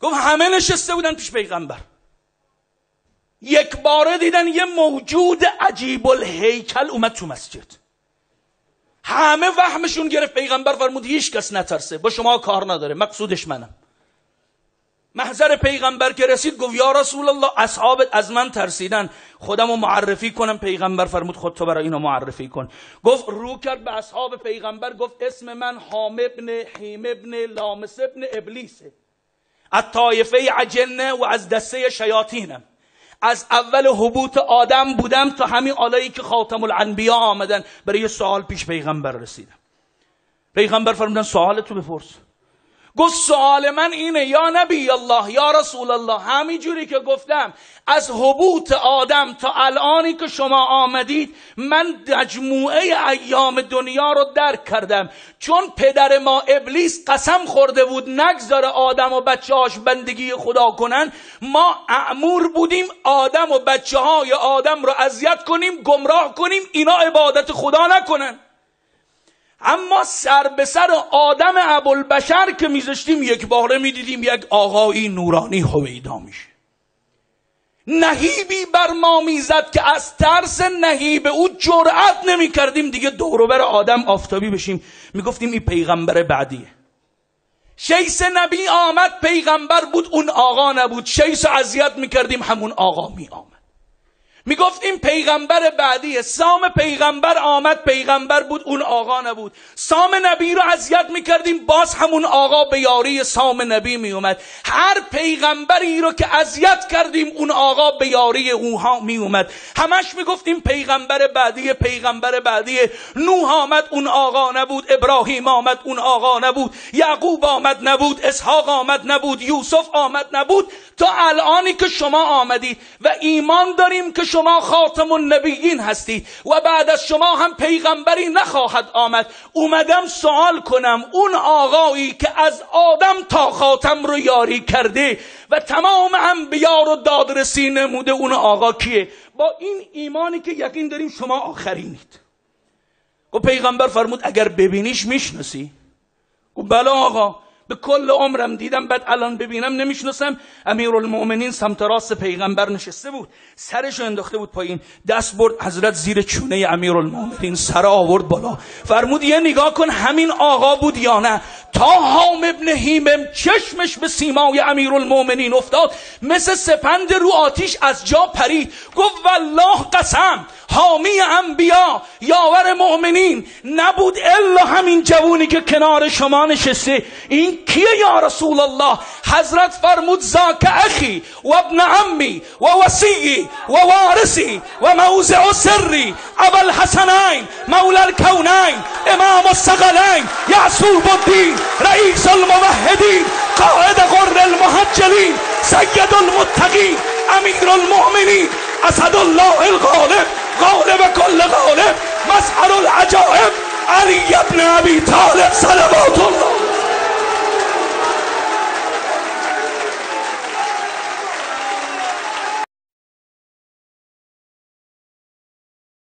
گفت همه نشسته بودن پیش پیغمبر، یک باره دیدن یه موجود عجیب الهیکل اومد تو مسجد. همه وهمشون گرفت. پیغمبر فرمود هیچ کس نترسه، با شما کار نداره، مقصودش منم. محضر پیغمبر که رسید گفت یا رسول الله اصحابت از من ترسیدن، خودمو معرفی کنم. پیغمبر فرمود خود تو برای اینا معرفی کن. گفت رو کرد به اصحاب پیغمبر، گفت اسم من حام ابن حیم ابن لامس ابن ابلیسه، از طایفه عجنه و از دسته شیاطینم. از اول حبوط آدم بودم تا همین آلایی که خاتم الانبیا آمدن. برای یه سوال پیش پیغمبر رسیدم. پیغمبر فرمودن سوالتو بپرس. گفت سوال من اینه یا نبی الله یا رسول الله، همین جوری که گفتم از حبوط آدم تا الانی که شما آمدید من مجموعه ایام دنیا رو درک کردم. چون پدر ما ابلیس قسم خورده بود نگذاره آدم و بچه هاش بندگی خدا کنن، ما مأمور بودیم آدم و بچه های آدم رو اذیت کنیم، گمراه کنیم، اینا عبادت خدا نکنن. اما سر به سر آدم ابوالبشر که میذاشتیم یک باره میدیدیم یک آقایی نورانی هویدا میشه. نهیبی بر ما میزد که از ترس نهیب او جرأت نمیکردیم دیگه دوروبر آدم آفتابی بشیم. میگفتیم این پیغمبر بعدیه. شیس نبی آمد پیغمبر بود، اون آقا نبود. شیس اذیت میکردیم، همون آقا میآمد. میگفت این پیغمبر بعدیه. سام پیغمبر آمد پیغمبر بود، اون آقا نبود. سام نبی رو اذیت میکردیم، باز همون آقا به یاری سام نبی میومد. هر پیغمبری رو که اذیت کردیم اون آقا به یاری اونها میومد. همش میگفتیم پیغمبر بعدیه پیغمبر بعدیه. نوح آمد اون آقا نبود، ابراهیم آمد اون آقا نبود، یعقوب آمد نبود، اسحاق آمد نبود، یوسف آمد نبود، تا الانی که شما آمدید و ایمان داریم که شما خاتم النبیین هستید و بعد از شما هم پیغمبری نخواهد آمد. اومدم سوال کنم اون آقایی که از آدم تا خاتم رو یاری کرده و تمام انبیا رو دادرسی نموده، اون آقا کیه؟ با این ایمانی که یقین داریم شما آخرینید. و پیغمبر فرمود اگر ببینیش میشناسی؟ و بله آقا، به کل عمرم دیدم، بعد الان ببینم نمیشناسم. امیرالمؤمنین سمت راست پیغمبر نشسته بود، سرشو انداخته بود پایین، دست برد حضرت زیر چونه امیرالمؤمنین، سر آورد بالا، فرمود یه نگاه کن همین آقا بود یا نه؟ تا حام ابن حیمم چشمش به سیمای امیرالمؤمنین افتاد، مثل سپند رو آتیش از جا پرید. گفت والله قسم حامی انبیا یاور مؤمنین نبود الا همین جوونی که کنار شما نشسته. این کیه یا رسول الله؟ حضرت فرمود ذاک اخی و ابن عمی و وصی و وارثی و موضع سری ابو الحسنین مولا الکونین امام الثقلین یعصوب الدین رئیس الموحدین قائد غر المحجلین سید المتقین امیر المؤمنین اسد الله الغالب غالب کل غالب مظهر العجائب علی ابن ابی طالب صلوات الله.